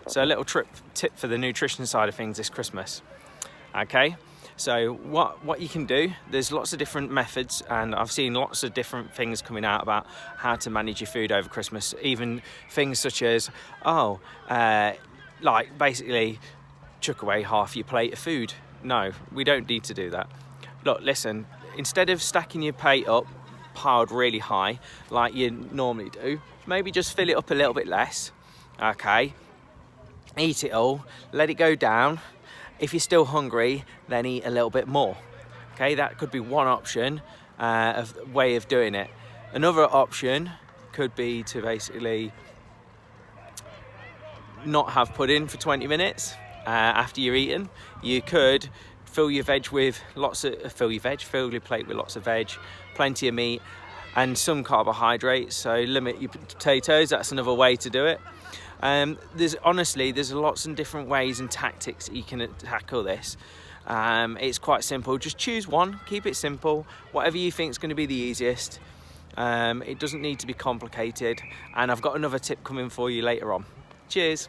So a little tip for the nutrition side of things this Christmas. Okay, so what you can do, there's lots of different methods, and I've seen lots of different things coming out about how to manage your food over Christmas. Even things such as, like basically chuck away half your plate of food. No, we don't need to do that. Look, listen, instead of stacking your plate up piled really high like you normally do, maybe just fill it up a little bit less. Okay, eat it all, let it go down. If you're still hungry, then eat a little bit more. Okay, that could be one option of way of doing it. Another option could be to basically not have pudding for 20 minutes after you're eating. You could fill your plate with lots of veg, plenty of meat, and some carbohydrates. So limit your potatoes. That's another way to do it. There's lots of different ways and tactics you can tackle this. It's quite simple. Just choose one, keep it simple, whatever you think is going to be the easiest. It doesn't need to be complicated, and I've got another tip coming for you later on. Cheers.